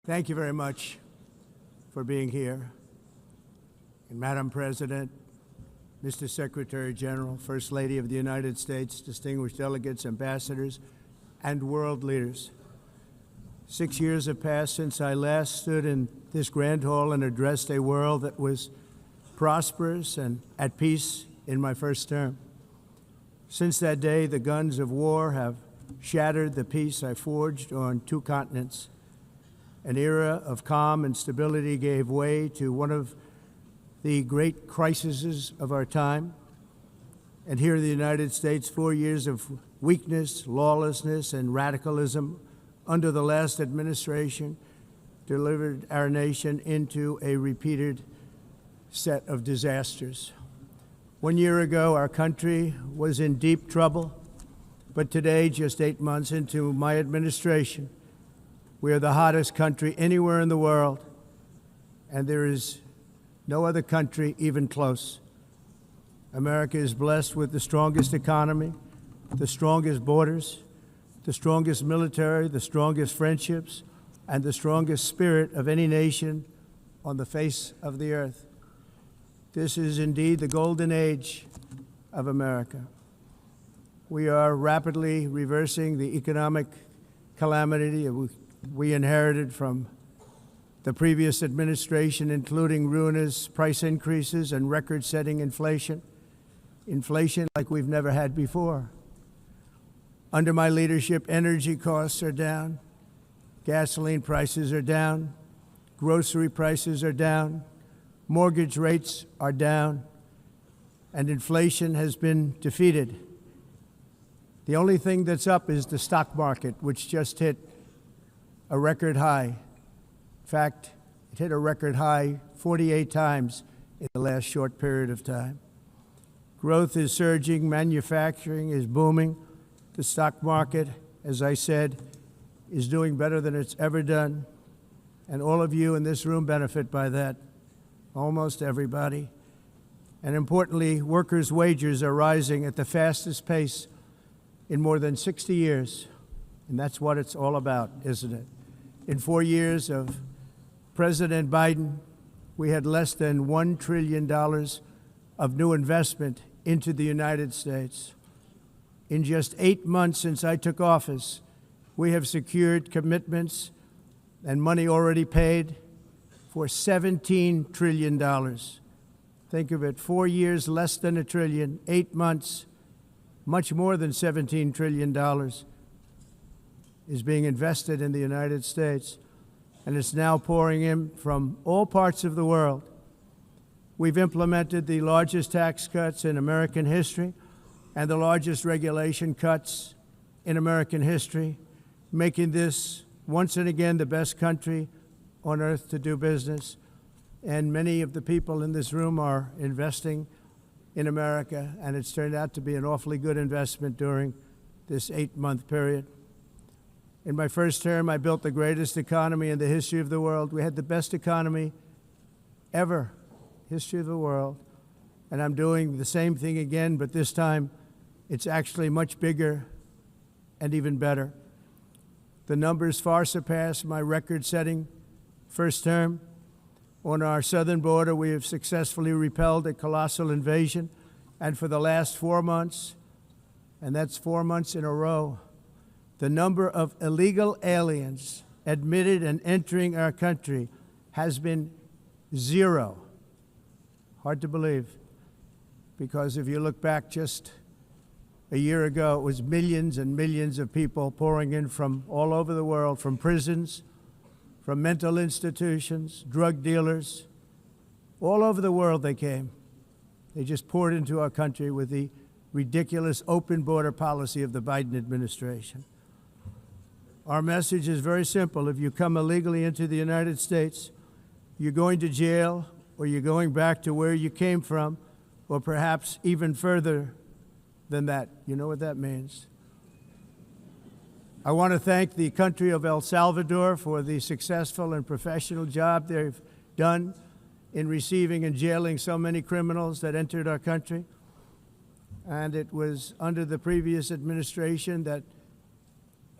Thank you very much for being here. And Madam President, Mr. Secretary General, First Lady of the United States, distinguished delegates, ambassadors, and world leaders. 6 years have passed since I last stood in this grand hall and addressed a world that was prosperous and at peace in my first term. Since that day, the guns of war have shattered the peace I forged on 2 continents. An era of calm and stability gave way to one of the great crises of our time. And here in the United States, 4 years of weakness, lawlessness, and radicalism under the last administration delivered our nation into a repeated set of disasters. 1 year ago, our country was in deep trouble, but today, just 8 months into my administration, we are the hottest country anywhere in the world, and there is no other country even close. America is blessed with the strongest economy, the strongest borders, the strongest military, the strongest friendships, and the strongest spirit of any nation on the face of the earth. This is indeed the golden age of America. We are rapidly reversing the economic calamity we inherited from the previous administration, including ruinous price increases and record-setting inflation like we've never had before. Under my leadership, energy costs are down, gasoline prices are down, grocery prices are down, mortgage rates are down, and inflation has been defeated. The only thing that's up is the stock market, which just hit a record high. In fact, it hit a record high 48 times in the last short period of time. Growth is surging, manufacturing is booming. The stock market, as I said, is doing better than it's ever done. And all of you in this room benefit by that, almost everybody. And importantly, workers' wages are rising at the fastest pace in more than 60 years. And that's what it's all about, isn't it? In 4 years of President Biden, we had less than $1 trillion of new investment into the United States. In just 8 months since I took office, we have secured commitments and money already paid for $17 trillion. Think of it, 4 years, less than $1 trillion, 8 months, much more than $17 trillion is being invested in the United States, and it's now pouring in from all parts of the world. We've implemented the largest tax cuts in American history and the largest regulation cuts in American history, making this once and again the best country on earth to do business. And many of the people in this room are investing in America, and it's turned out to be an awfully good investment during this 8-month period. In my first term, I built the greatest economy in the history of the world. We had the best economy ever, history of the world. And I'm doing the same thing again, but this time it's actually much bigger and even better. The numbers far surpass my record-setting first term. On our southern border, we have successfully repelled a colossal invasion. And for the last 4 months, and that's 4 months in a row, the number of illegal aliens admitted and entering our country has been 0. Hard to believe, because if you look back just a year ago, it was millions and millions of people pouring in from all over the world, from prisons, from mental institutions, drug dealers. All over the world they came. They just poured into our country with the ridiculous open border policy of the Biden administration. Our message is very simple. If you come illegally into the United States, you're going to jail, or you're going back to where you came from, or perhaps even further than that. You know what that means. I want to thank the country of El Salvador for the successful and professional job they've done in receiving and jailing so many criminals that entered our country. And it was under the previous administration that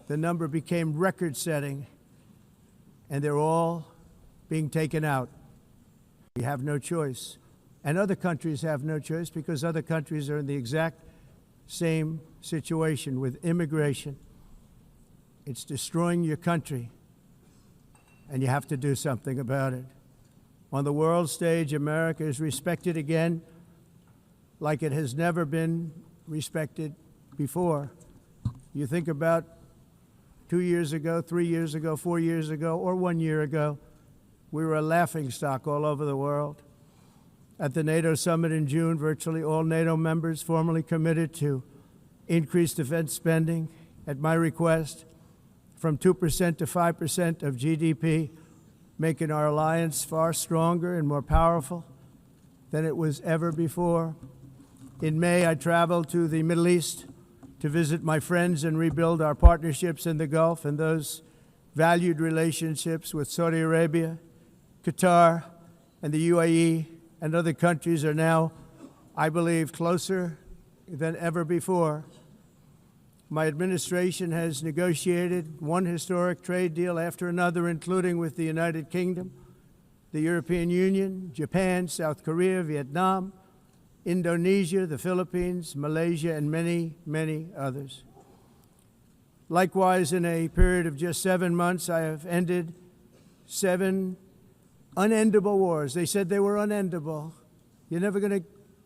the number became record-setting. and they're all being taken out. We have no choice. And other countries have no choice because other countries are in the exact same situation with immigration. It's destroying your country, and you have to do something about it. On the world stage, America is respected again like it has never been respected before. You think about 2 years ago, 3 years ago, 4 years ago, or 1 year ago, we were a laughingstock all over the world. At the NATO summit in June, virtually all NATO members formally committed to increase defense spending at my request from 2% to 5% of GDP, making our alliance far stronger and more powerful than it was ever before. In May, I traveled to the Middle East to visit my friends and rebuild our partnerships in the Gulf and those valued relationships with Saudi Arabia, Qatar, and the UAE, and other countries are now, I believe, closer than ever before. My administration has negotiated one historic trade deal after another, including with the United Kingdom, the European Union, Japan, South Korea, Vietnam, Indonesia, the Philippines, Malaysia, and many, many others. Likewise, in a period of just 7 months, I have ended 7 unendable wars. They said they were unendable. You're never going to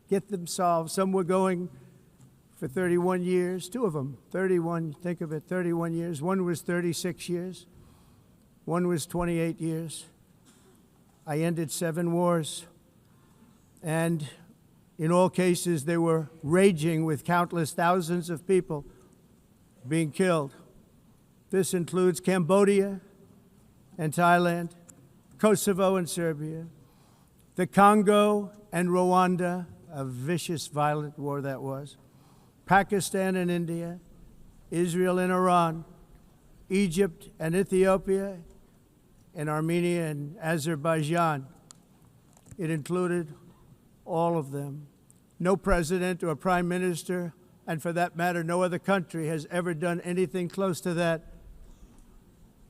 get them solved. Some were going for 31 years, 2 of them, 31, think of it, 31 years. One was 36 years. One was 28 years. I ended 7 wars. And in all cases, they were raging with countless thousands of people being killed. This includes Cambodia and Thailand, Kosovo and Serbia, the Congo and Rwanda, a vicious, violent war that was, Pakistan and India, Israel and Iran, Egypt and Ethiopia, and Armenia and Azerbaijan. It included all of them. No president or prime minister, and for that matter, no other country has ever done anything close to that.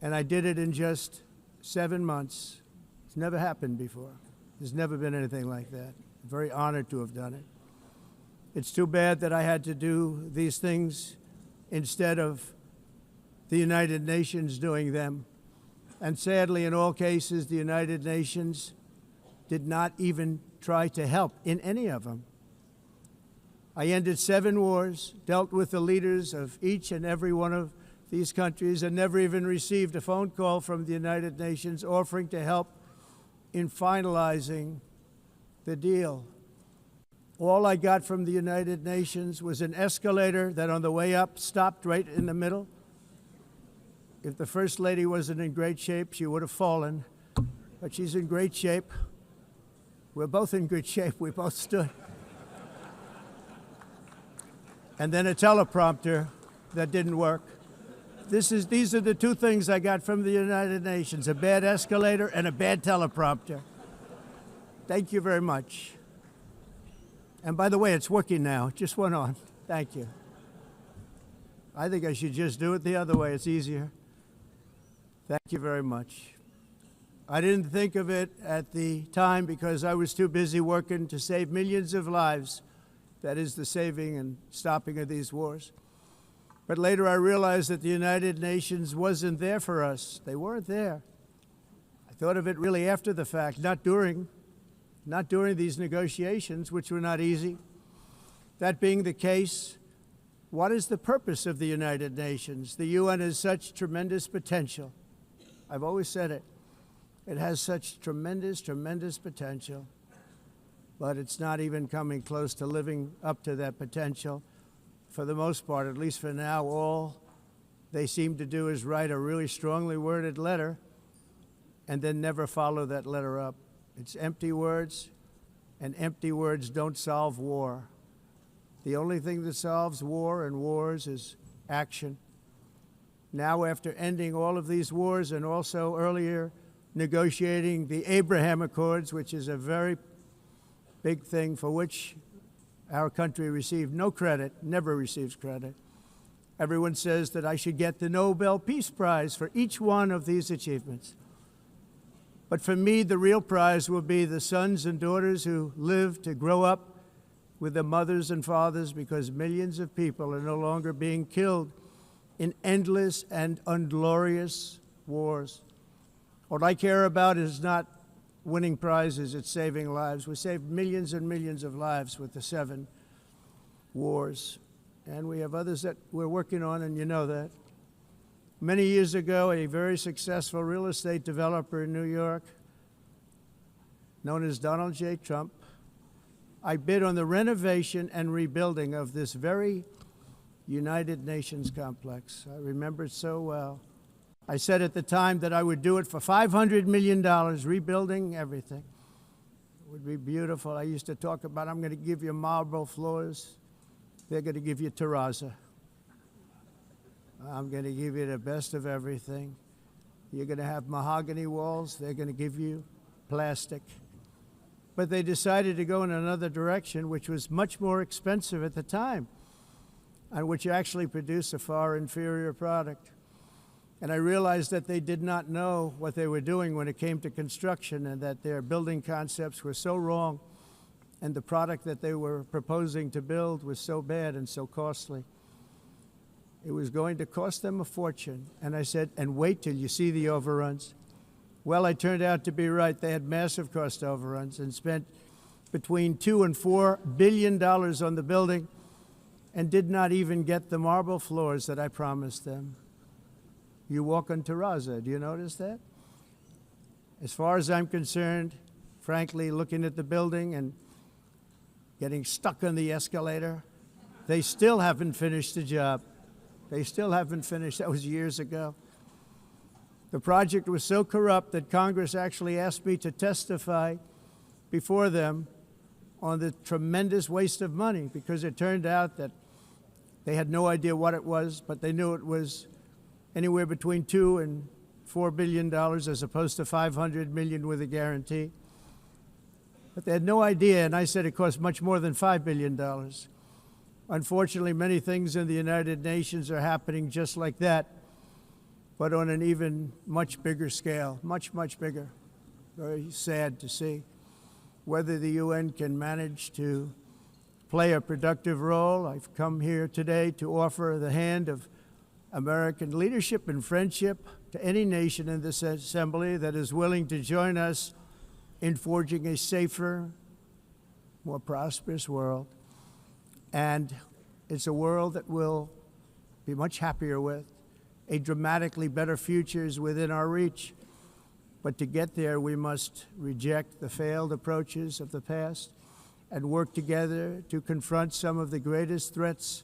And I did it in just 7 months. It's never happened before. There's never been anything like that. I'm very honored to have done it. It's too bad that I had to do these things instead of the United Nations doing them. And sadly, in all cases, the United Nations did not even try to help in any of them. I ended 7 wars, dealt with the leaders of each and every one of these countries, and never even received a phone call from the United Nations offering to help in finalizing the deal. All I got from the United Nations was an escalator that on the way up stopped right in the middle. If the First Lady wasn't in great shape, she would have fallen, but she's in great shape. We're both in good shape. We both stood. And then a teleprompter that didn't work. These are the 2 things I got from the United Nations, a bad escalator and a bad teleprompter. Thank you very much. And by the way, it's working now. It just went on. Thank you. I think I should just do it the other way. It's easier. Thank you very much. I didn't think of it at the time because I was too busy working to save millions of lives. That is the saving and stopping of these wars. But later I realized that the United Nations wasn't there for us. They weren't there. I thought of it really after the fact, not during these negotiations, which were not easy. That being the case, what is the purpose of the United Nations? The UN has such tremendous potential. I've always said it. It has such tremendous, tremendous potential, but it's not even coming close to living up to that potential. For the most part, at least for now, all they seem to do is write a really strongly worded letter and then never follow that letter up. It's empty words, and empty words don't solve war. The only thing that solves war and wars is action. Now, after ending all of these wars and also earlier negotiating the Abraham Accords, which is a very big thing for which our country received no credit, never receives credit. Everyone says that I should get the Nobel Peace Prize for each one of these achievements. But for me, the real prize will be the sons and daughters who live to grow up with their mothers and fathers, because millions of people are no longer being killed in endless and unglorious wars. What I care about is not winning prizes, it's saving lives. We saved millions and millions of lives with the 7 wars. And we have others that we're working on, and you know that. Many years ago, a very successful real estate developer in New York, known as Donald J. Trump, I bid on the renovation and rebuilding of this very United Nations complex. I remember it so well. I said at the time that I would do it for $500 million, rebuilding everything. It would be beautiful. I used to talk about, I'm going to give you marble floors. They're going to give you terrazzo. I'm going to give you the best of everything. You're going to have mahogany walls. They're going to give you plastic. But they decided to go in another direction, which was much more expensive at the time, and which actually produced a far inferior product. And I realized that they did not know what they were doing when it came to construction, and that their building concepts were so wrong, and the product that they were proposing to build was so bad and so costly. It was going to cost them a fortune. And I said, and wait till you see the overruns. Well, I turned out to be right. They had massive cost overruns and spent between $2 and $4 billion on the building and did not even get the marble floors that I promised them. You walk on terrazzo. Do you notice that? As far as I'm concerned, frankly, looking at the building and getting stuck on the escalator, they still haven't finished the job. They still haven't finished. That was years ago. The project was so corrupt that Congress actually asked me to testify before them on the tremendous waste of money, because it turned out that they had no idea what it was, but they knew it was anywhere between $2 and $4 billion as opposed to $500 million with a guarantee. But they had no idea, and I said it cost much more than $5 billion. Unfortunately, many things in the United Nations are happening just like that, but on an even much bigger scale, much, much bigger. Very sad to see. Whether the UN can manage to play a productive role, I've come here today to offer the hand of American leadership and friendship to any nation in this assembly that is willing to join us in forging a safer, more prosperous world. And it's a world that we'll be much happier with. A dramatically better future is within our reach. But to get there, we must reject the failed approaches of the past and work together to confront some of the greatest threats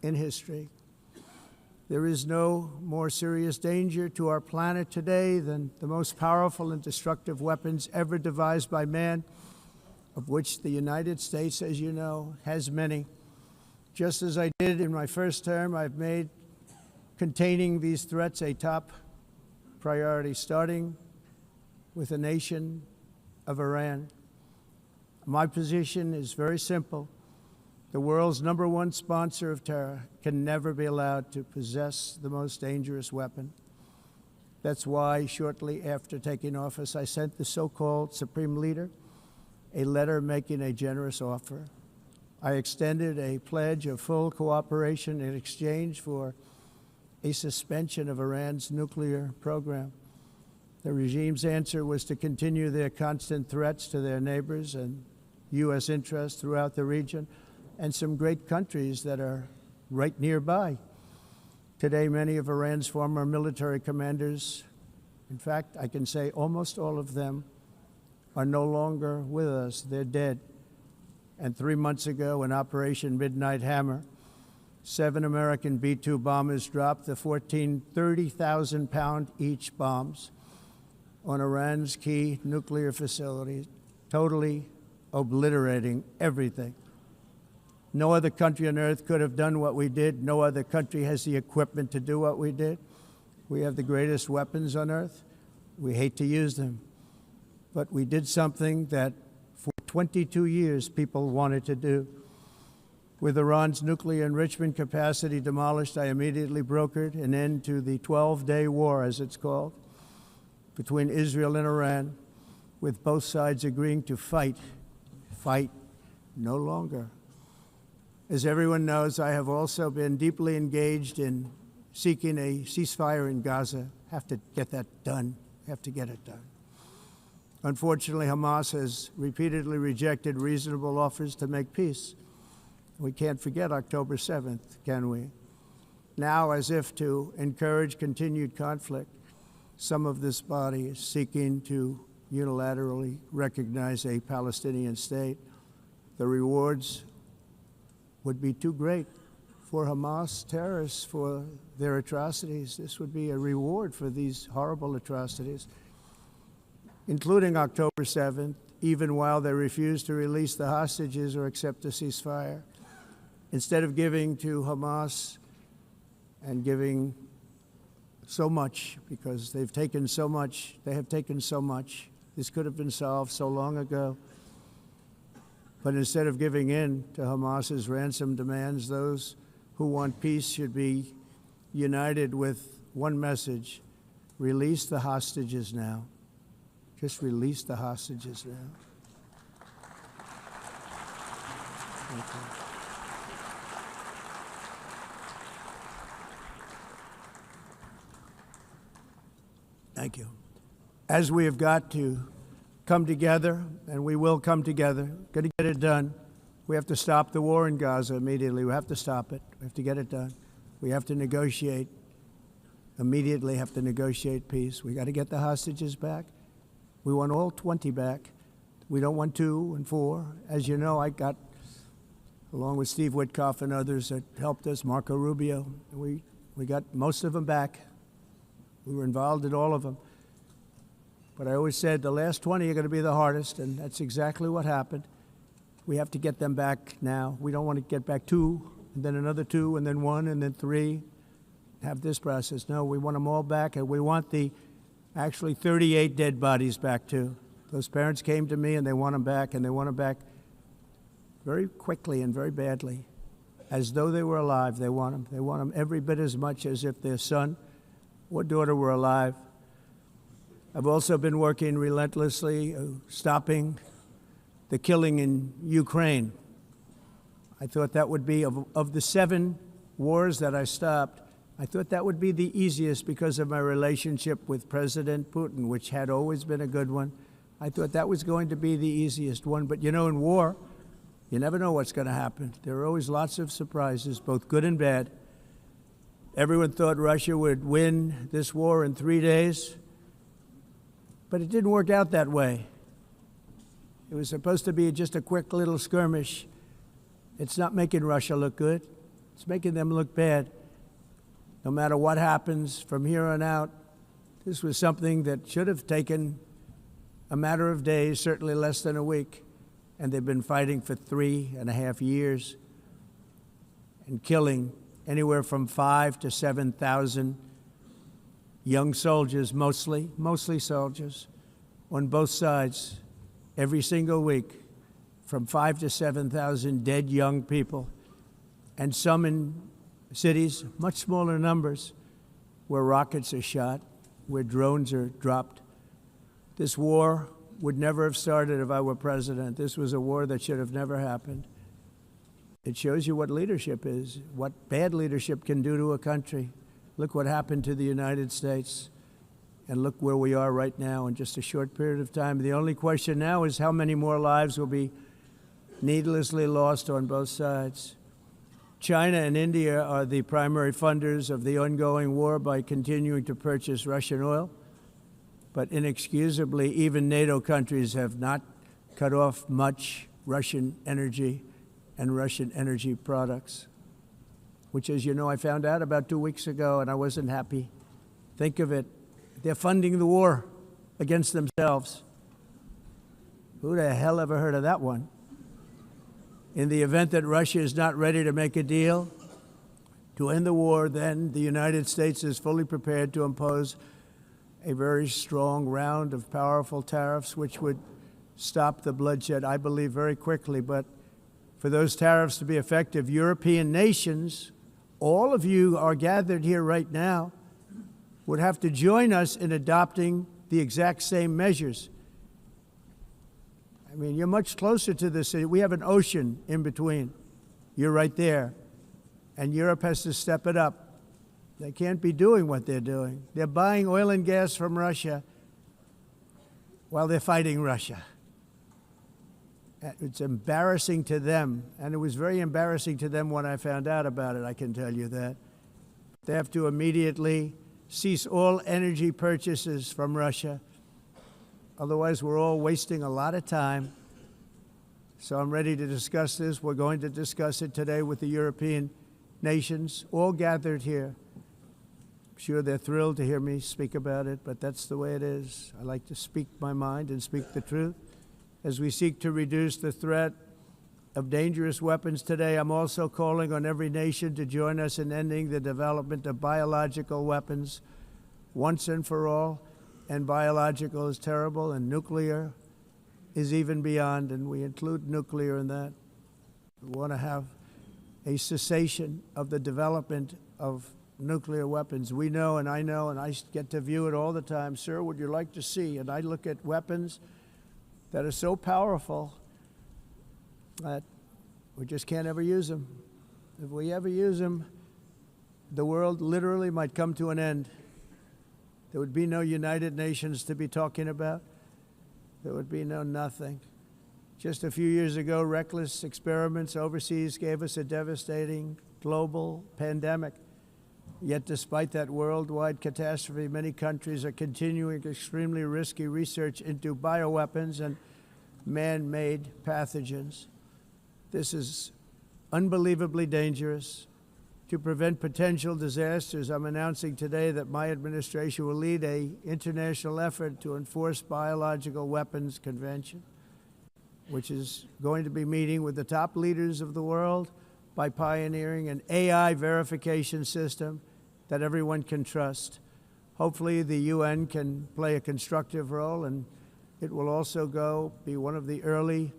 in history. There is no more serious danger to our planet today than the most powerful and destructive weapons ever devised by man, of which the United States, as you know, has many. Just as I did in my first term, I've made containing these threats a top priority, starting with the nation of Iran. My position is very simple. The world's #1 sponsor of terror can never be allowed to possess the most dangerous weapon. That's why, shortly after taking office, I sent the so-called Supreme Leader a letter making a generous offer. I extended a pledge of full cooperation in exchange for a suspension of Iran's nuclear program. The regime's answer was to continue their constant threats to their neighbors and U.S. interests throughout the region, and some great countries that are right nearby. Today, many of Iran's former military commanders, in fact, I can say almost all of them, are no longer with us. They're dead. And 3 months ago, in Operation Midnight Hammer, 7 American B-2 bombers dropped the 14 30,000-pound each bombs on Iran's key nuclear facilities, totally obliterating everything. No other country on earth could have done what we did. No other country has the equipment to do what we did. We have the greatest weapons on earth. We hate to use them. But we did something that for 22 years people wanted to do. With Iran's nuclear enrichment capacity demolished, I immediately brokered an end to the 12-day war, as it's called. between Israel and Iran, with both sides agreeing to fight no longer. As everyone knows, I have also been deeply engaged in seeking a ceasefire in Gaza. Have to get that done. Have to get it done. Unfortunately, Hamas has repeatedly rejected reasonable offers to make peace. We can't forget October 7th, can we? Now, as if to encourage continued conflict, some of this body is seeking to unilaterally recognize a Palestinian state. The rewards would be too great for Hamas terrorists for their atrocities. This would be a reward for these horrible atrocities, including October 7th, even while they refuse to release the hostages or accept a ceasefire. Instead of giving to Hamas and giving so much, because they've taken so much, they have taken so much. This could have been solved so long ago. But instead of giving in to Hamas's ransom demands, those who want peace should be united with one message: release the hostages now. Just release the hostages now. Thank you. Thank you. As we have got to come together, and we will come together, got to get it done. We have to stop the war in Gaza immediately. We have to stop it. We have to get it done. We have to negotiate, immediately have to negotiate peace. We got to get the hostages back. We want all 20 back. We don't want 2 and 4. As you know, I got, along with Steve Witkoff and others that helped us, Marco Rubio, we got most of them back. We were involved in all of them. But I always said the last 20 are going to be the hardest, and that's exactly what happened. We have to get them back now. We don't want to get back 2, and then another 2, and then 1, and then 3. Have this process. No, we want them all back, and we want the actually 38 dead bodies back too. Those parents came to me, and they want them back, and they want them back very quickly and very badly, as though they were alive. They want them. They want them every bit as much as if their son or daughter were alive. I've also been working relentlessly, stopping the killing in Ukraine. I thought that would be, of the 7 wars that I stopped, I thought that would be the easiest because of my relationship with President Putin, which had always been a good one. I thought that was going to be the easiest one. But you know, in war, you never know what's going to happen. There are always lots of surprises, both good and bad. Everyone thought Russia would win this war in 3 days, but it didn't work out that way. It was supposed to be just a quick little skirmish. It's not making Russia look good. It's making them look bad. No matter what happens from here on out, this was something that should have taken a matter of days, certainly less than a week, and they've been fighting for 3.5 years and killing anywhere from 5,000 to 7,000 young soldiers, mostly soldiers, on both sides, every single week, from 5,000 to 7,000 dead young people, and some in cities, much smaller numbers, where rockets are shot, where drones are dropped. This war would never have started if I were president. This was a war that should have never happened. It shows you what leadership is, what bad leadership can do to a country. Look what happened to the United States, and look where we are right now in just a short period of time. The only question now is how many more lives will be needlessly lost on both sides. China and India are the primary funders of the ongoing war by continuing to purchase Russian oil. But inexcusably, even NATO countries have not cut off much Russian energy and Russian energy products, which, as you know, I found out about 2 weeks ago, and I wasn't happy. Think of it. They're funding the war against themselves. Who the hell ever heard of that one? In the event that Russia is not ready to make a deal to end the war, then the United States is fully prepared to impose a very strong round of powerful tariffs, which would stop the bloodshed, I believe, very quickly. But for those tariffs to be effective, European nations, all of you are gathered here right now, would have to join us in adopting the exact same measures. I mean, you're much closer to this. We have an ocean in between. You're right there. And Europe has to step it up. They can't be doing what they're doing. They're buying oil and gas from Russia while they're fighting Russia. It's embarrassing to them, and it was very embarrassing to them when I found out about it, I can tell you that. They have to immediately cease all energy purchases from Russia. Otherwise, we're all wasting a lot of time. So I'm ready to discuss this. We're going to discuss it today with the European nations, all gathered here. I'm sure they're thrilled to hear me speak about it, but that's the way it is. I like to speak my mind and speak the truth. As we seek to reduce the threat of dangerous weapons today, I'm also calling on every nation to join us in ending the development of biological weapons once and for all. And biological is terrible, and nuclear is even beyond, and we include nuclear in that. We want to have a cessation of the development of nuclear weapons. We know, and I get to view it all the time. Sir, would you like to see? And I look at weapons that are so powerful that we just can't ever use them. If we ever use them, the world literally might come to an end. There would be no United Nations to be talking about. There would be no nothing. Just a few years ago, reckless experiments overseas gave us a devastating global pandemic. Yet despite that worldwide catastrophe, many countries are continuing extremely risky research into bioweapons and man-made pathogens. This is unbelievably dangerous. To prevent potential disasters, I'm announcing today that my administration will lead an international effort to enforce Biological Weapons Convention, which is going to be meeting with the top leaders of the world by pioneering an AI verification system that everyone can trust. Hopefully the UN can play a constructive role, and it will also be one of the early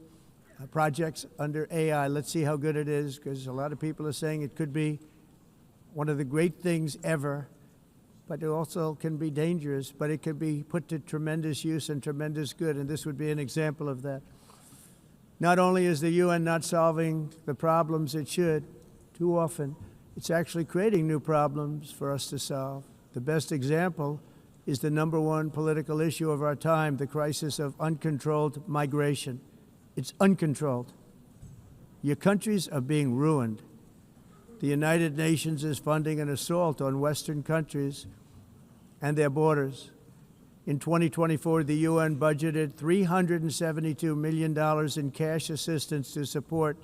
projects under AI. Let's see how good it is, because a lot of people are saying it could be one of the great things ever, but it also can be dangerous, but it could be put to tremendous use and tremendous good, and this would be an example of that. Not only is the UN not solving the problems it should, too often, it's actually creating new problems for us to solve. The best example is the #1 political issue of our time, the crisis of uncontrolled migration. It's uncontrolled. Your countries are being ruined. The United Nations is funding an assault on Western countries and their borders. In 2024, the UN budgeted $372 million in cash assistance to support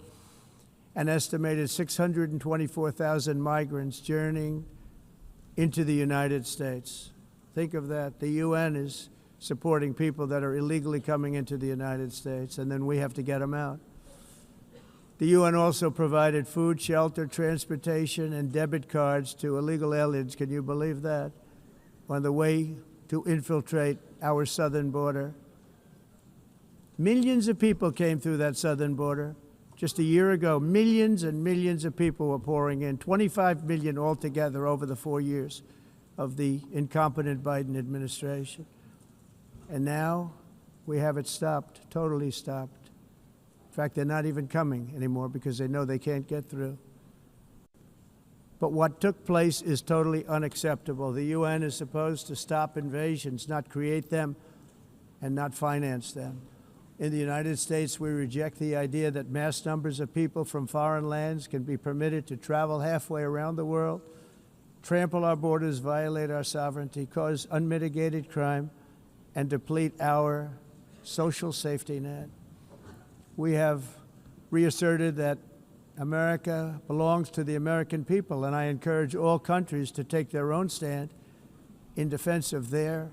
an estimated 624,000 migrants journeying into the United States. Think of that. The UN is supporting people that are illegally coming into the United States, and then we have to get them out. The UN also provided food, shelter, transportation, and debit cards to illegal aliens. Can you believe that? On the way to infiltrate our southern border. Millions of people came through that southern border. Just a year ago, millions and millions of people were pouring in, 25 million altogether over the 4 years of the incompetent Biden administration. And now we have it stopped, totally stopped. In fact, they're not even coming anymore because they know they can't get through. But what took place is totally unacceptable. The UN is supposed to stop invasions, not create them and not finance them. In the United States, we reject the idea that mass numbers of people from foreign lands can be permitted to travel halfway around the world, trample our borders, violate our sovereignty, cause unmitigated crime, and deplete our social safety net. We have reasserted that America belongs to the American people, and I encourage all countries to take their own stand in defense of their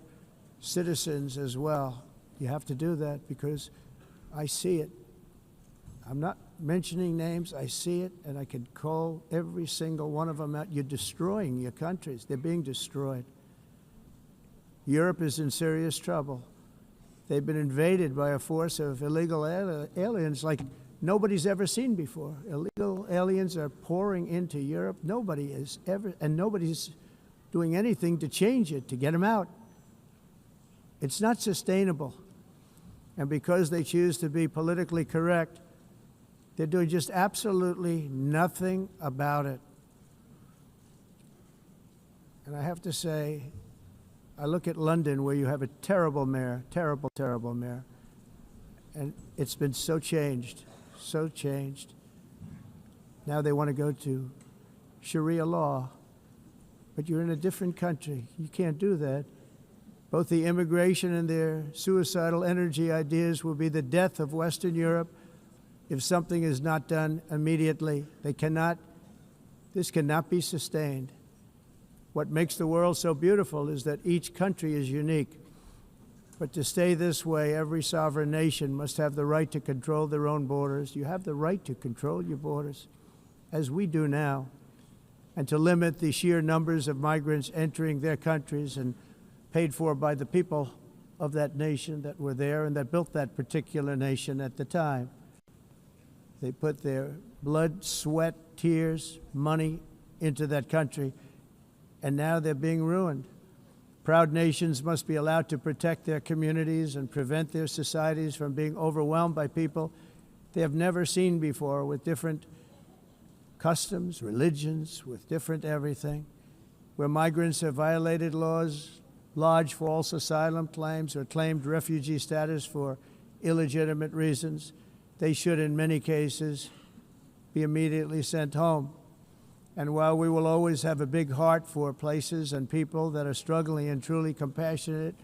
citizens as well. You have to do that because I see it. I'm not mentioning names. I see it, and I could call every single one of them out. You're destroying your countries. They're being destroyed. Europe is in serious trouble. They've been invaded by a force of illegal aliens like nobody's ever seen before. Illegal aliens are pouring into Europe. Nobody's doing anything to change it, to get them out. It's not sustainable. And because they choose to be politically correct, they're doing just absolutely nothing about it. And I have to say, I look at London, where you have a terrible mayor, terrible, terrible mayor, and it's been so changed, so changed. Now they want to go to Sharia law, but you're in a different country. You can't do that. Both the immigration and their suicidal energy ideas will be the death of Western Europe if something is not done immediately. This cannot be sustained. What makes the world so beautiful is that each country is unique. But to stay this way, every sovereign nation must have the right to control their own borders. You have the right to control your borders, as we do now, and to limit the sheer numbers of migrants entering their countries and paid for by the people of that nation that were there and that built that particular nation at the time. They put their blood, sweat, tears, money into that country, and now they're being ruined. Proud nations must be allowed to protect their communities and prevent their societies from being overwhelmed by people they have never seen before, with different customs, religions, with different everything. Where migrants have violated laws, lodged false asylum claims, or claimed refugee status for illegitimate reasons, they should, in many cases, be immediately sent home. And while we will always have a big heart for places and people that are struggling and truly compassionate,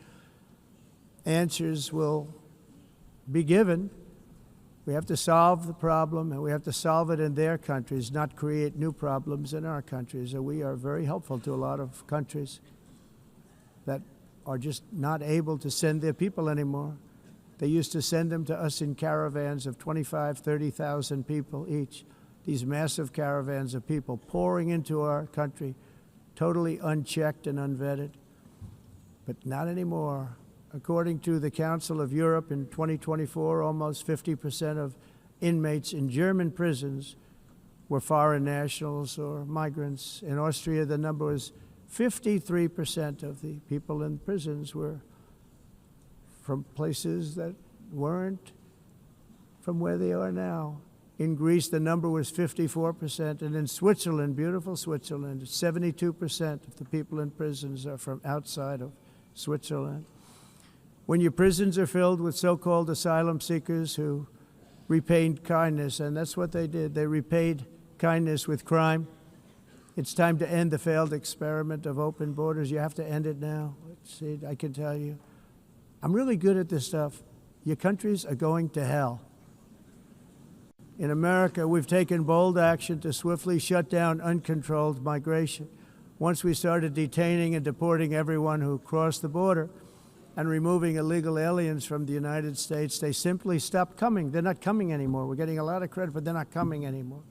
answers will be given. We have to solve the problem, and we have to solve it in their countries, not create new problems in our countries. And we are very helpful to a lot of countries that are just not able to send their people anymore. They used to send them to us in caravans of 25,000, 30,000 people each. These massive caravans of people pouring into our country, totally unchecked and unvetted. But not anymore. According to the Council of Europe, in 2024, almost 50% of inmates in German prisons were foreign nationals or migrants. In Austria, the number was 53% of the people in prisons were from places that weren't from where they are now. In Greece, the number was 54%, and in Switzerland, beautiful Switzerland, 72% of the people in prisons are from outside of Switzerland. When your prisons are filled with so-called asylum seekers who repaid kindness, and that's what they did, they repaid kindness with crime. It's time to end the failed experiment of open borders. You have to end it now. See, I can tell you. I'm really good at this stuff. Your countries are going to hell. In America, we've taken bold action to swiftly shut down uncontrolled migration. Once we started detaining and deporting everyone who crossed the border and removing illegal aliens from the United States, they simply stopped coming. They're not coming anymore. We're getting a lot of credit, but they're not coming anymore.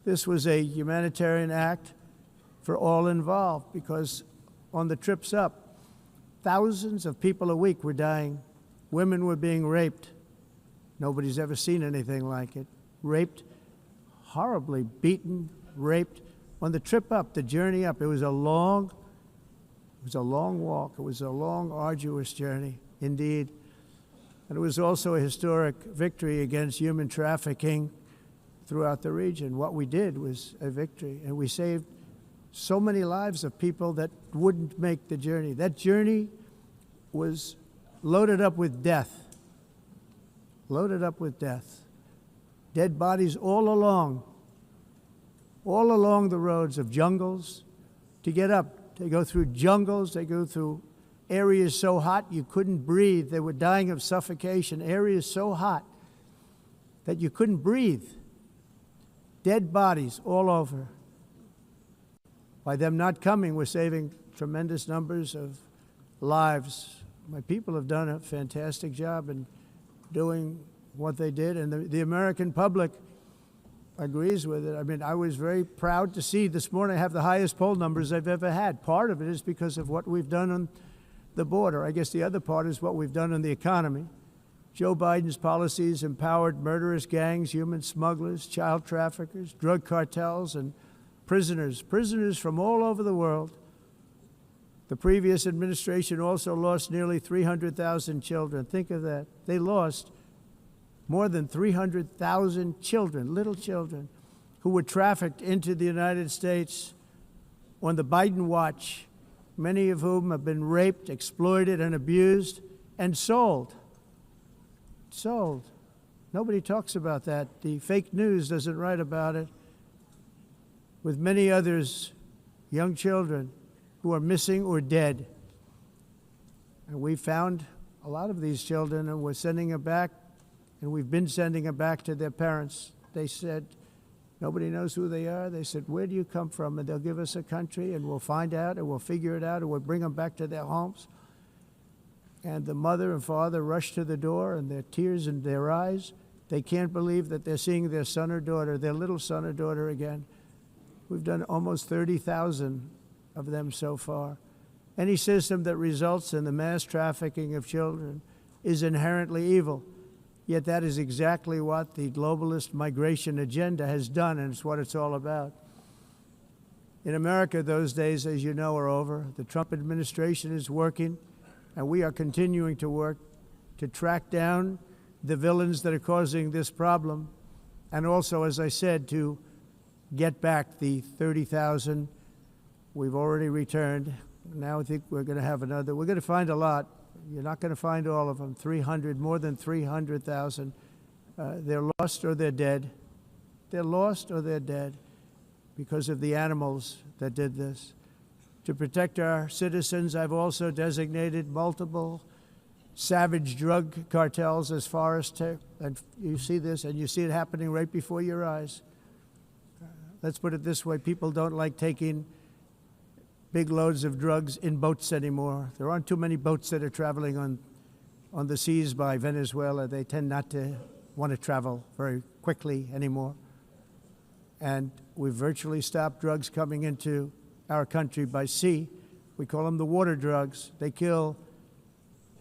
This was a humanitarian act for all involved, because on the trips up, thousands of people a week were dying. Women were being raped. Nobody's ever seen anything like it. Raped, horribly beaten, raped. On the trip up, the journey up, it was a long walk. It was a long, arduous journey, indeed. And it was also a historic victory against human trafficking throughout the region. What we did was a victory, and we saved so many lives of people that wouldn't make the journey. That journey was loaded up with death. Loaded up with death. Dead bodies all along the roads of jungles to get up. They go through jungles, they go through areas so hot you couldn't breathe. They were dying of suffocation, areas so hot that you couldn't breathe. Dead bodies all over. By them not coming, we're saving tremendous numbers of lives. My people have done a fantastic job in doing what they did, and the American public agrees with it. I mean, I was very proud to see this morning I have the highest poll numbers I've ever had. Part of it is because of what we've done on the border. I guess the other part is what we've done on the economy. Joe Biden's policies empowered murderous gangs, human smugglers, child traffickers, drug cartels, and prisoners from all over the world. The previous administration also lost nearly 300,000 children. Think of that. They lost more than 300,000 children, little children, who were trafficked into the United States on the Biden watch, many of whom have been raped, exploited, and abused, and sold. Sold. Nobody talks about that. The fake news doesn't write about it. With many others, young children who are missing or dead. And we found a lot of these children, and we're sending them back, and we've been sending them back to their parents. They said, nobody knows who they are. They said, where do you come from? And they'll give us a country, and we'll find out, and we'll figure it out, and we'll bring them back to their homes. And the mother and father rush to the door, and their tears in their eyes. They can't believe that they're seeing their son or daughter, their little son or daughter again. We've done almost 30,000 of them so far. Any system that results in the mass trafficking of children is inherently evil. Yet that is exactly what the globalist migration agenda has done, and it's what it's all about. In America, those days, as you know, are over. The Trump administration is working, and we are continuing to work to track down the villains that are causing this problem, and also, as I said, to get back the 30,000 we've already returned. Now I think we're going to have another. We're going to find a lot. You're not going to find all of them. 300, more than 300,000. They're lost or they're dead. They're lost or they're dead because of the animals that did this. To protect our citizens, I've also designated multiple savage drug cartels as far as and you see this, and you see it happening right before your eyes. Let's put it this way. People don't like taking big loads of drugs in boats anymore. There aren't too many boats that are traveling on the seas by Venezuela. They tend not to want to travel very quickly anymore. And we've virtually stopped drugs coming into our country by sea. We call them the water drugs. They kill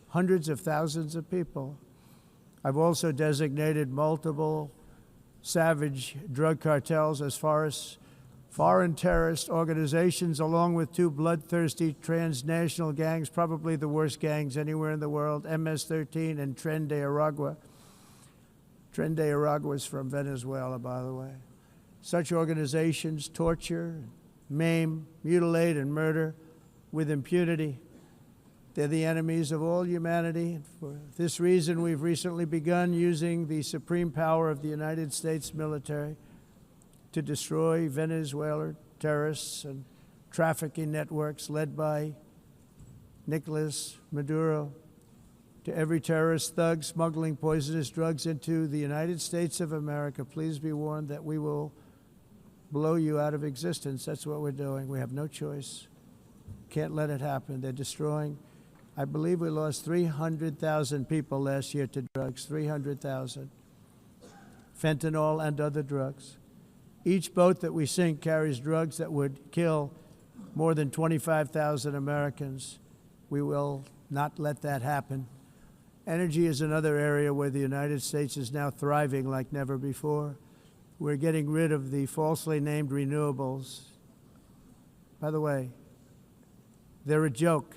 hundreds of thousands of people. I've also designated multiple savage drug cartels as far as foreign terrorist organizations, along with two bloodthirsty transnational gangs, probably the worst gangs anywhere in the world, MS-13 and Tren de Aragua. Tren de Aragua is from Venezuela, by the way. Such organizations torture, maim, mutilate, and murder with impunity. They're the enemies of all humanity. For this reason, we've recently begun using the supreme power of the United States military to destroy Venezuelan terrorists and trafficking networks led by Nicolas Maduro. To every terrorist thug smuggling poisonous drugs into the United States of America, please be warned that we will blow you out of existence. That's what we're doing. We have no choice. Can't let it happen. They're destroying. I believe we lost 300,000 people last year to drugs, 300,000. Fentanyl and other drugs. Each boat that we sink carries drugs that would kill more than 25,000 Americans. We will not let that happen. Energy is another area where the United States is now thriving like never before. We're getting rid of the falsely named renewables. By the way, they're a joke.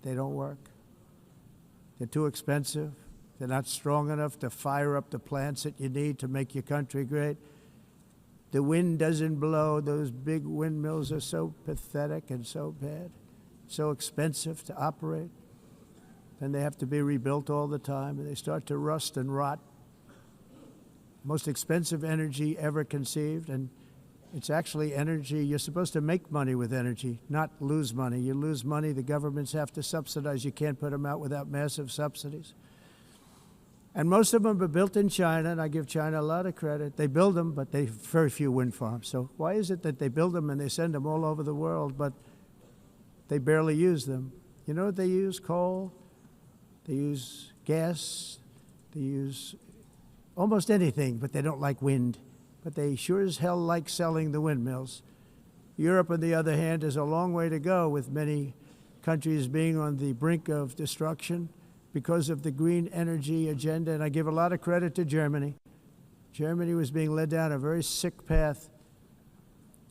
They don't work. They're too expensive. They're not strong enough to fire up the plants that you need to make your country great. The wind doesn't blow. Those big windmills are so pathetic and so bad, so expensive to operate. Then they have to be rebuilt all the time, and they start to rust and rot. Most expensive energy ever conceived, and it's actually energy. You're supposed to make money with energy, not lose money. You lose money, the governments have to subsidize. You can't put them out without massive subsidies. And most of them are built in China, and I give China a lot of credit. They build them, but they have very few wind farms. So why is it that they build them and they send them all over the world, but they barely use them? You know what they use? Coal. They use gas. They use almost anything, but they don't like wind. But they sure as hell like selling the windmills. Europe, on the other hand, has a long way to go, with many countries being on the brink of destruction because of the green energy agenda, and I give a lot of credit to Germany. Germany was being led down a very sick path,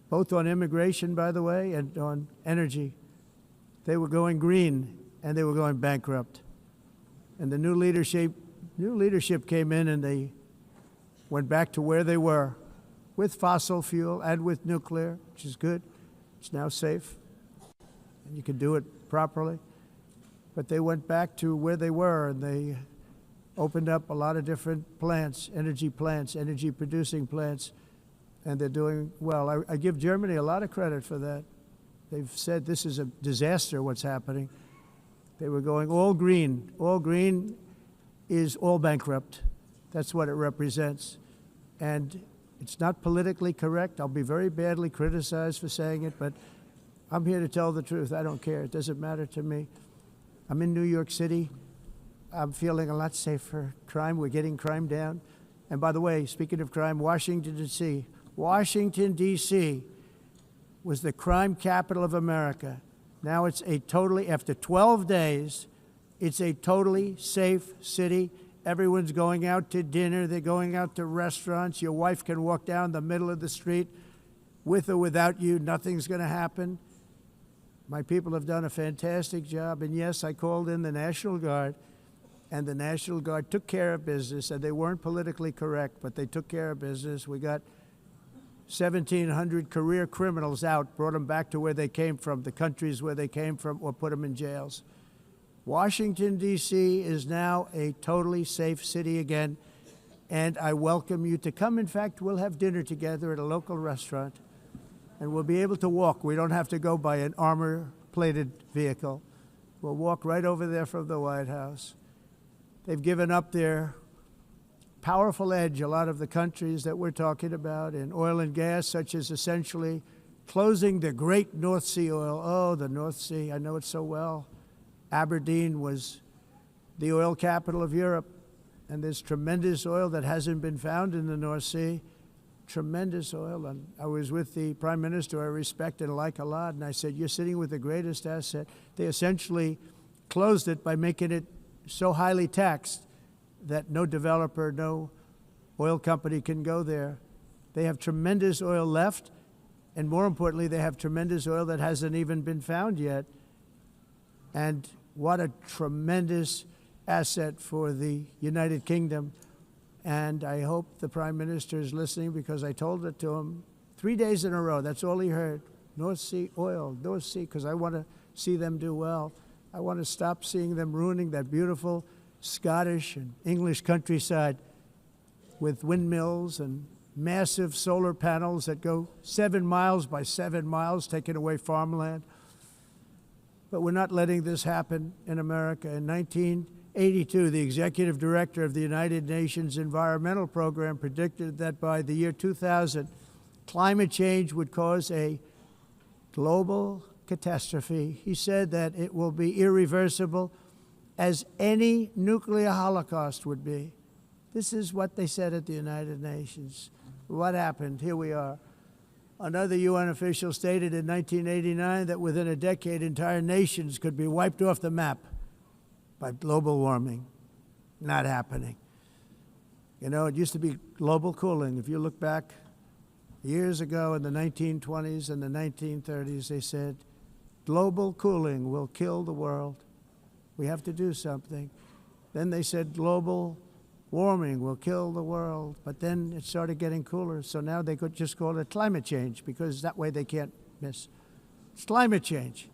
both on immigration, by the way, and on energy. They were going green, and they were going bankrupt. And the new leadership came in, and they went back to where they were with fossil fuel and with nuclear, which is good. It's now safe, and you can do it properly. But they went back to where they were, and they opened up a lot of different plants, energy-producing plants, and they're doing well. I give Germany a lot of credit for that. They've said this is a disaster, what's happening. They were going all green. All green is all bankrupt. That's what it represents. And it's not politically correct. I'll be very badly criticized for saying it, but I'm here to tell the truth. I don't care. It doesn't matter to me. I'm in New York City. I'm feeling a lot safer. Crime, we're getting crime down. And by the way, speaking of crime, Washington, D.C. Washington, D.C. was the crime capital of America. Now it's a totally, after 12 days, it's a totally safe city. Everyone's going out to dinner. They're going out to restaurants. Your wife can walk down the middle of the street with or without you. Nothing's going to happen. My people have done a fantastic job. And yes, I called in the National Guard, and the National Guard took care of business, and they weren't politically correct, but they took care of business. We got 1,700 career criminals out, brought them back to where they came from, the countries where they came from, or put them in jails. Washington, D.C. is now a totally safe city again, and I welcome you to come. In fact, we'll have dinner together at a local restaurant, and we'll be able to walk. We don't have to go by an armor-plated vehicle. We'll walk right over there from the White House. They've given up their powerful edge, a lot of the countries that we're talking about, in oil and gas, such as essentially closing the great North Sea oil. Oh, the North Sea, I know it so well. Aberdeen was the oil capital of Europe, and there's tremendous oil that hasn't been found in the North Sea. Tremendous oil. And I was with the Prime Minister I respect and like a lot, and I said, you're sitting with the greatest asset. They essentially closed it by making it so highly taxed that no developer, no oil company can go there. They have tremendous oil left, and more importantly, they have tremendous oil that hasn't even been found yet. And what a tremendous asset for the United Kingdom. And I hope the Prime Minister is listening, because I told it to him 3 days in a row. That's all he heard. North Sea oil, North Sea, because I want to see them do well. I want to stop seeing them ruining that beautiful Scottish and English countryside with windmills and massive solar panels that go 7 miles by 7 miles, taking away farmland. But we're not letting this happen in America. In 1982, the executive director of the United Nations Environmental Program predicted that by the year 2000, climate change would cause a global catastrophe. He said that it will be irreversible, as any nuclear holocaust would be. This is what they said at the United Nations. What happened? Here we are. Another UN official stated in 1989 that within a decade, entire nations could be wiped off the map by global warming. Not happening. You know, it used to be global cooling. If you look back years ago in the 1920s and the 1930s, they said, global cooling will kill the world. We have to do something. Then they said global warming will kill the world, but then it started getting cooler, so now they could just call it climate change, because that way they can't miss. It's climate change,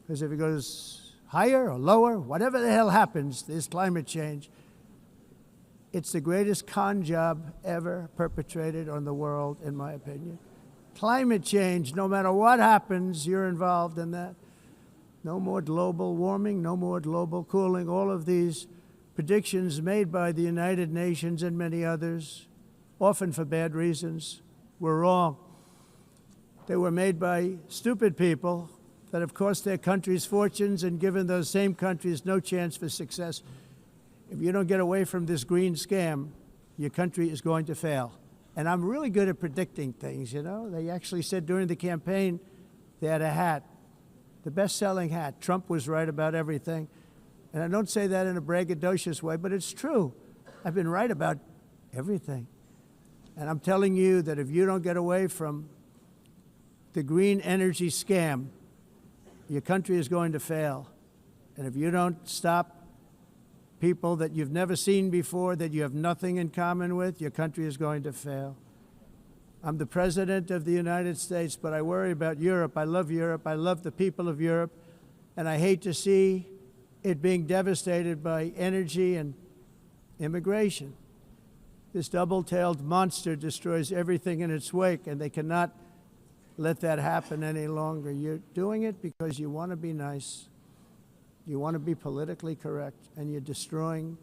because if it goes higher or lower, whatever the hell happens, there's climate change. It's the greatest con job ever perpetrated on the world, in my opinion. Climate change, no matter what happens, you're involved in that. No more global warming, no more global cooling. All of these predictions made by the United Nations and many others, often for bad reasons, were wrong. They were made by stupid people that have cost their countries fortunes and given those same countries no chance for success. If you don't get away from this green scam, your country is going to fail. And I'm really good at predicting things, you know. They actually said during the campaign, they had a hat, the best-selling hat. Trump was right about everything. And I don't say that in a braggadocious way, but it's true. I've been right about everything. And I'm telling you that if you don't get away from the green energy scam, your country is going to fail. And if you don't stop people that you've never seen before, that you have nothing in common with, your country is going to fail. I'm the President of the United States, but I worry about Europe. I love Europe. I love the people of Europe. And I hate to see it being devastated by energy and immigration. This double-tailed monster destroys everything in its wake, and they cannot let that happen any longer. You're doing it because you want to be nice. You want to be politically correct, and you're destroying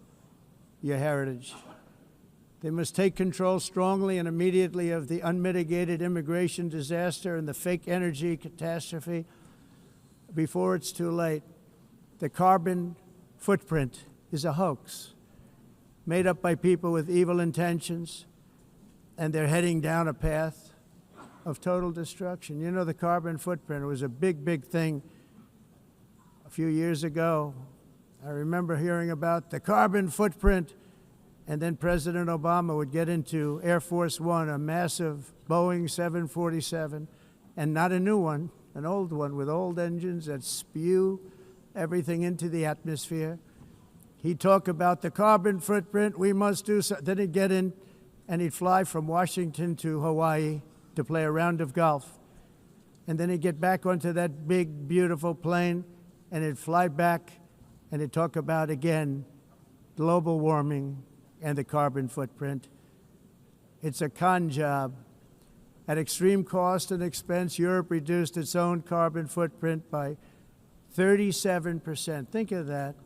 your heritage. They must take control strongly and immediately of the unmitigated immigration disaster and the fake energy catastrophe before it's too late. The carbon footprint is a hoax made up by people with evil intentions, and they're heading down a path of total destruction. You know, the carbon footprint was a big, big thing a few years ago. I remember hearing about the carbon footprint, and then President Obama would get into Air Force One, a massive Boeing 747, and not a new one, an old one with old engines that spew everything into the atmosphere. He'd talk about the carbon footprint, we must do so. Then he'd get in and he'd fly from Washington to Hawaii to play a round of golf. And then he'd get back onto that big, beautiful plane and he'd fly back and he'd talk about, again, global warming and the carbon footprint. It's a con job. At extreme cost and expense, Europe reduced its own carbon footprint by 37%. Think of that.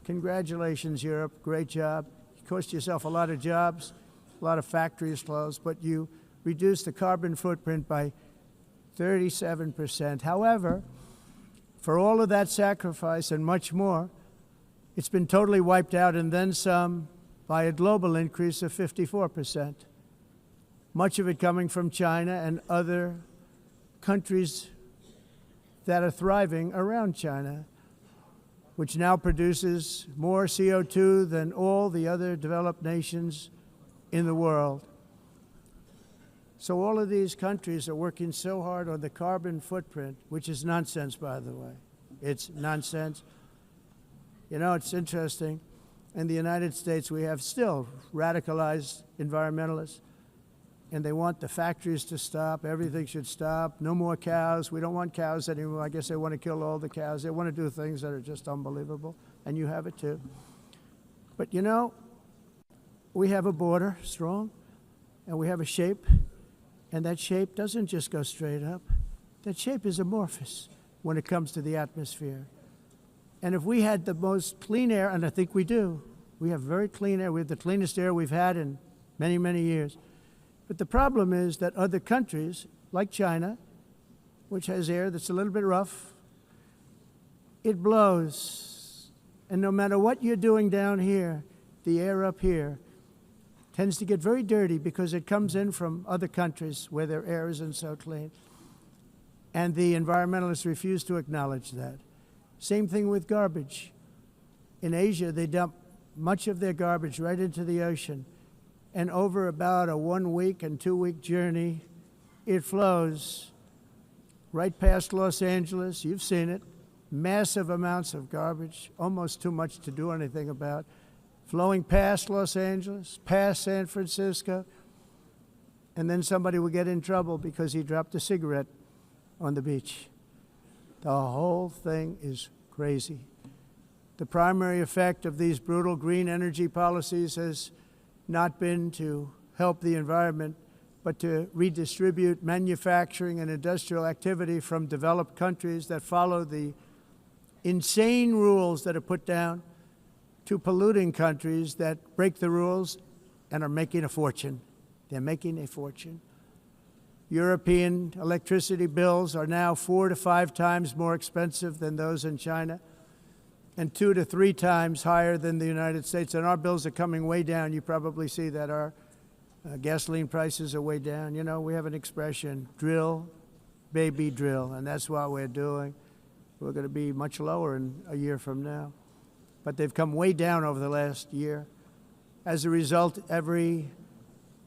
Congratulations, Europe. Great job. You cost yourself a lot of jobs, a lot of factories closed, but you reduced the carbon footprint by 37%. However, for all of that sacrifice and much more, it's been totally wiped out and then some by a global increase of 54%. Much of it coming from China and other countries that are thriving around China, which now produces more CO2 than all the other developed nations in the world. So all of these countries are working so hard on the carbon footprint, which is nonsense, by the way. It's nonsense. You know, it's interesting. In the United States, we have still radicalized environmentalists, and they want the factories to stop. Everything should stop. No more cows. We don't want cows anymore. I guess they want to kill all the cows. They want to do things that are just unbelievable, and you have it too. But you know, we have a border, strong, and we have a shape, and that shape doesn't just go straight up. That shape is amorphous when it comes to the atmosphere. And if we had the most clean air, and I think we do, we have very clean air. We have the cleanest air we've had in many, many years. But the problem is that other countries, like China, which has air that's a little bit rough, it blows. And no matter what you're doing down here, the air up here tends to get very dirty because it comes in from other countries where their air isn't so clean. And the environmentalists refuse to acknowledge that. Same thing with garbage. In Asia, they dump much of their garbage right into the ocean. And over about a 1 week and 2 week journey, it flows right past Los Angeles. You've seen it. Massive amounts of garbage, almost too much to do anything about, flowing past Los Angeles, past San Francisco, and then somebody will get in trouble because he dropped a cigarette on the beach. The whole thing is crazy. The primary effect of these brutal green energy policies has not been to help the environment, but to redistribute manufacturing and industrial activity from developed countries that follow the insane rules that are put down to polluting countries that break the rules and are making a fortune. They're making a fortune. European electricity bills are now 4 to 5 times more expensive than those in China, and 2 to 3 times higher than the United States. And our bills are coming way down. You probably see that our gasoline prices are way down. You know, we have an expression, drill, baby, drill, and that's what we're doing. We're going to be much lower in a year from now. But they've come way down over the last year. As a result, every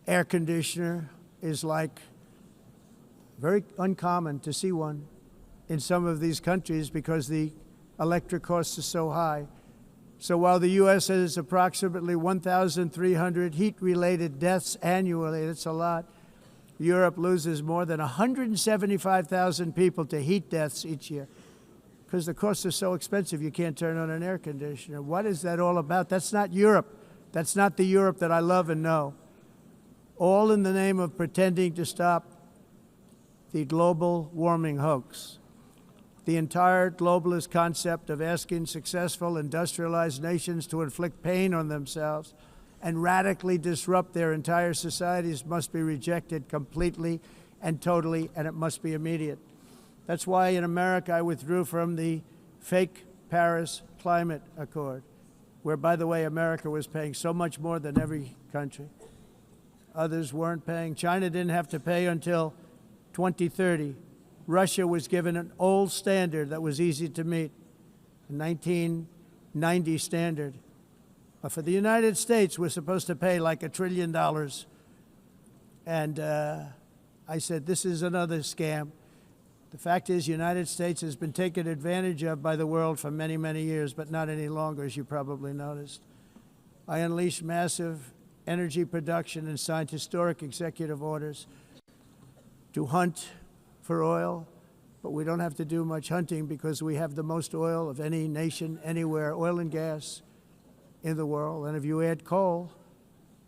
air conditioner is like very uncommon to see one in some of these countries because the electric costs are so high. So while the U.S. has approximately 1,300 heat-related deaths annually, that's a lot, Europe loses more than 175,000 people to heat deaths each year because the costs are so expensive you can't turn on an air conditioner. What is that all about? That's not Europe. That's not the Europe that I love and know. All in the name of pretending to stop the global warming hoax. The entire globalist concept of asking successful industrialized nations to inflict pain on themselves and radically disrupt their entire societies must be rejected completely and totally, and it must be immediate. That's why in America I withdrew from the fake Paris Climate Accord, where, by the way, America was paying so much more than every country. Others weren't paying. China didn't have to pay until 2030. Russia was given an old standard that was easy to meet, a 1990 standard. But for the United States, we're supposed to pay like $1 trillion. And I said, this is another scam. The fact is, the United States has been taken advantage of by the world for many, many years, but not any longer, as you probably noticed. I unleashed massive energy production and signed historic executive orders to hunt for oil, but we don't have to do much hunting because we have the most oil of any nation anywhere, oil and gas in the world. And if you add coal,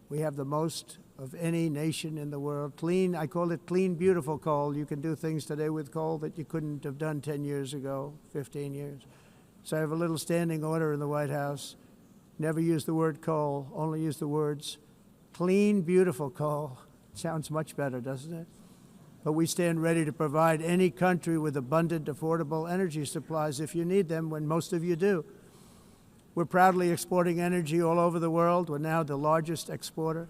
we have the most of any nation in the world. Clean, I call it clean, beautiful coal. You can do things today with coal that you couldn't have done 10 years ago, 15 years. So I have a little standing order in the White House. Never use the word coal, only use the words clean, beautiful coal. Sounds much better, doesn't it? But we stand ready to provide any country with abundant, affordable energy supplies if you need them, when most of you do. We're proudly exporting energy all over the world. We're now the largest exporter.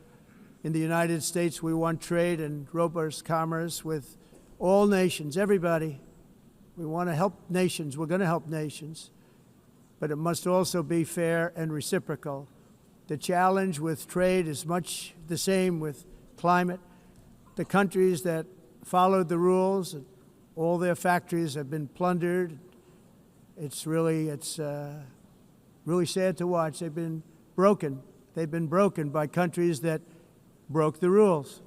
In the United States, we want trade and robust commerce with all nations, everybody. We want to help nations. We're going to help nations. But it must also be fair and reciprocal. The challenge with trade is much the same with climate. The countries that followed the rules, all their factories have been plundered. It's really sad to watch. They've been broken. They've been broken by countries that broke the rules.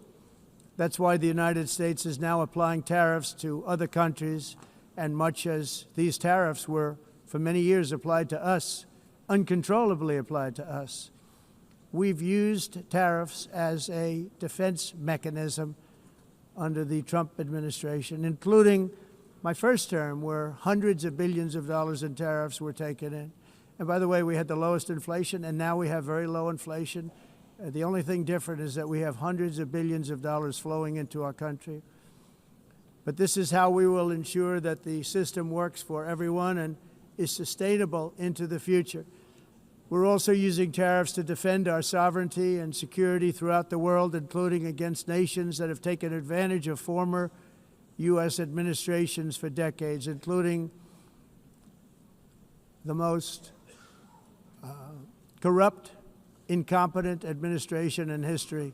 That's why the United States is now applying tariffs to other countries, and much as these tariffs were for many years applied to us, uncontrollably applied to us. We've used tariffs as a defense mechanism under the Trump administration, including my first term, where hundreds of billions of dollars in tariffs were taken in. And by the way, we had the lowest inflation, and now we have very low inflation. The only thing different is that we have hundreds of billions of dollars flowing into our country. But this is how we will ensure that the system works for everyone and is sustainable into the future. We're also using tariffs to defend our sovereignty and security throughout the world, including against nations that have taken advantage of former U.S. administrations for decades, including the most corrupt, incompetent administration in history,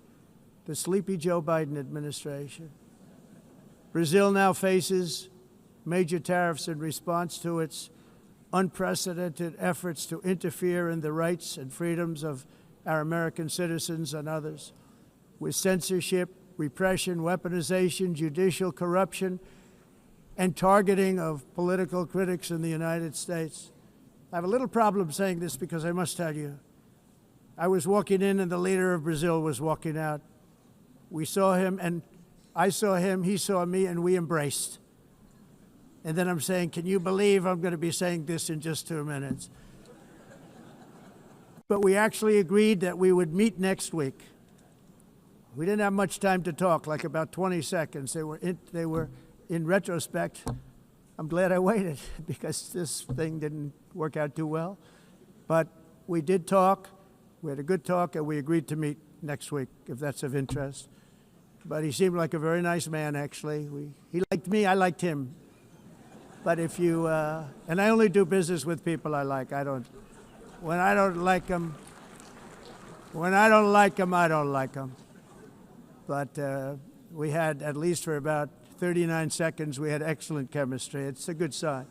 the sleepy Joe Biden administration. Brazil now faces major tariffs in response to its unprecedented efforts to interfere in the rights and freedoms of our American citizens and others, with censorship, repression, weaponization, judicial corruption, and targeting of political critics in the United States. I have a little problem saying this because I must tell you, I was walking in and the leader of Brazil was walking out. We saw him and I saw him, he saw me, and we embraced. And then I'm saying, can you believe I'm going to be saying this in just 2 minutes? But we actually agreed that we would meet next week. We didn't have much time to talk, like about 20 seconds. They were in retrospect, I'm glad I waited because this thing didn't work out too well. But we did talk. We had a good talk, and we agreed to meet next week, if that's of interest. But he seemed like a very nice man, actually. He liked me, I liked him. But if you, and I only do business with people I like. When I don't like them, I don't like them. But we had, at least for about 39 seconds, we had excellent chemistry. It's a good sign.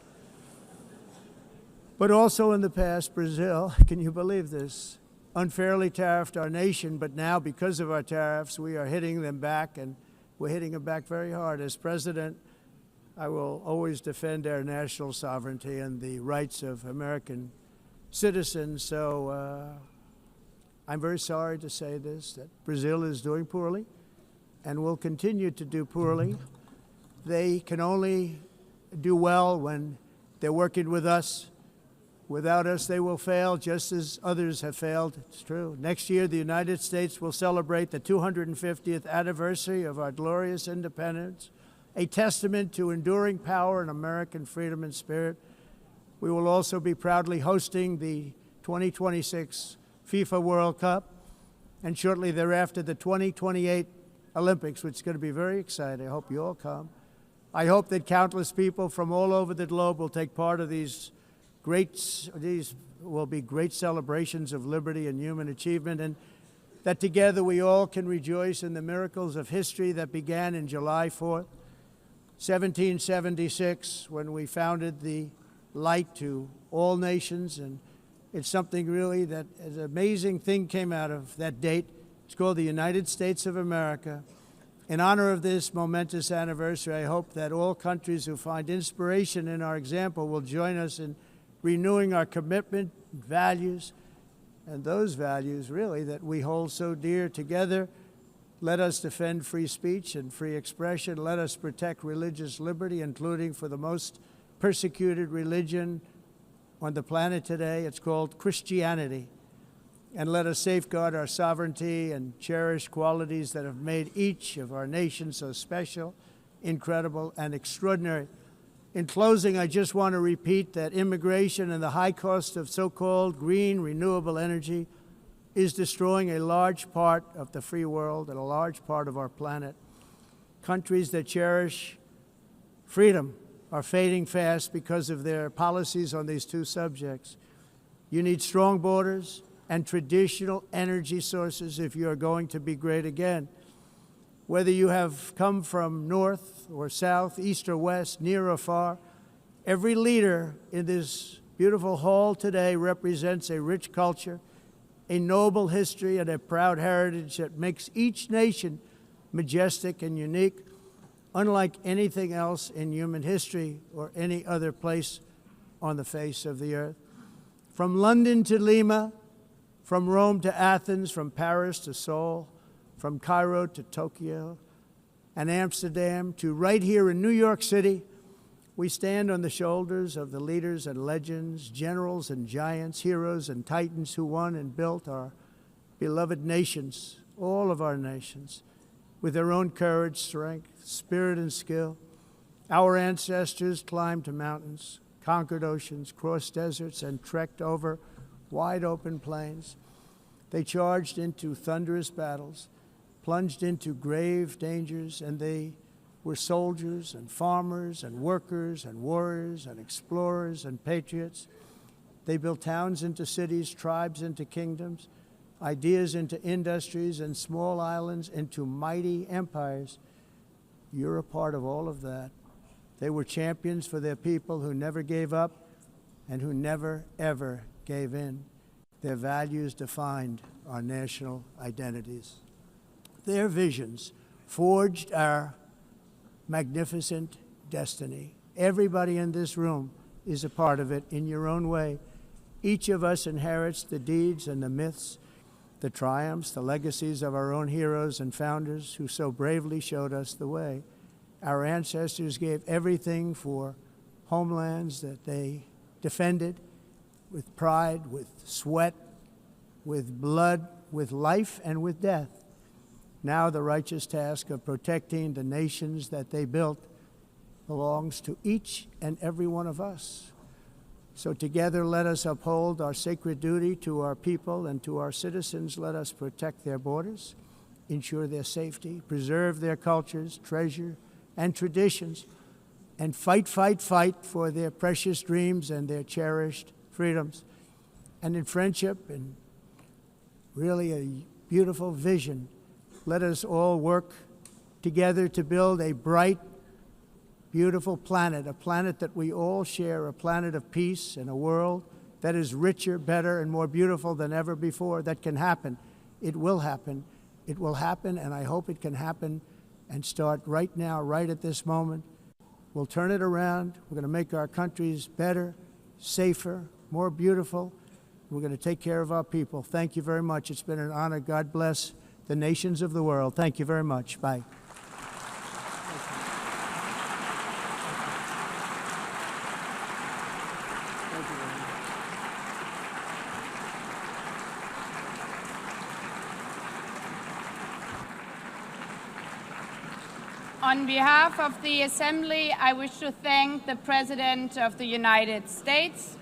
But also in the past, Brazil, can you believe this, unfairly tariffed our nation, but now because of our tariffs, we are hitting them back, and we're hitting them back very hard. As president, I will always defend our national sovereignty and the rights of American citizens. So I'm very sorry to say this, that Brazil is doing poorly and will continue to do poorly. They can only do well when they're working with us. Without us, they will fail, just as others have failed. It's true. Next year, the United States will celebrate the 250th anniversary of our glorious independence, a testament to enduring power and American freedom and spirit. We will also be proudly hosting the 2026 FIFA World Cup, and shortly thereafter, the 2028 Olympics, which is going to be very exciting. I hope you all come. I hope that countless people from all over the globe will take part of these will be great celebrations of liberty and human achievement, and that together we all can rejoice in the miracles of history that began in July 4th, 1776, when we founded the light to all nations. And it's something really that an amazing thing came out of that date. It's called the United States of America. In honor of this momentous anniversary, I hope that all countries who find inspiration in our example will join us in renewing our commitment, values, and those values really that we hold so dear. Together, let us defend free speech and free expression. Let us protect religious liberty, including for the most persecuted religion on the planet today. It's called Christianity. And let us safeguard our sovereignty and cherish qualities that have made each of our nations so special, incredible, and extraordinary. In closing, I just want to repeat that immigration and the high cost of so-called green renewable energy is destroying a large part of the free world and a large part of our planet. Countries that cherish freedom are fading fast because of their policies on these two subjects. You need strong borders and traditional energy sources if you are going to be great again. Whether you have come from north or south, east or west, near or far, every leader in this beautiful hall today represents a rich culture, a noble history, and a proud heritage that makes each nation majestic and unique, unlike anything else in human history or any other place on the face of the earth. From London to Lima, from Rome to Athens, from Paris to Seoul, from Cairo to Tokyo and Amsterdam to right here in New York City, we stand on the shoulders of the leaders and legends, generals and giants, heroes and titans who won and built our beloved nations, all of our nations, with their own courage, strength, spirit, and skill. Our ancestors climbed mountains, conquered oceans, crossed deserts, and trekked over wide open plains. They charged into thunderous battles, plunged into grave dangers, and they were soldiers and farmers and workers and warriors and explorers and patriots. They built towns into cities, tribes into kingdoms, ideas into industries, and small islands into mighty empires. You're a part of all of that. They were champions for their people who never gave up and who never, ever gave in. Their values defined our national identities. Their visions forged our magnificent destiny. Everybody in this room is a part of it in your own way. Each of us inherits the deeds and the myths, the triumphs, the legacies of our own heroes and founders who so bravely showed us the way. Our ancestors gave everything for homelands that they defended with pride, with sweat, with blood, with life, and with death. Now the righteous task of protecting the nations that they built belongs to each and every one of us. So together let us uphold our sacred duty to our people and to our citizens. Let us protect their borders, ensure their safety, preserve their cultures, treasure, and traditions, and fight, fight, fight for their precious dreams and their cherished freedoms. And in friendship and really a beautiful vision, let us all work together to build a bright, beautiful planet, a planet that we all share, a planet of peace and a world that is richer, better, and more beautiful than ever before. That can happen. It will happen. It will happen, and I hope it can happen and start right now, right at this moment. We'll turn it around. We're going to make our countries better, safer, more beautiful. We're going to take care of our people. Thank you very much. It's been an honor. God bless the nations of the world. Thank you very much. Bye. On behalf of the Assembly, I wish to thank the President of the United States,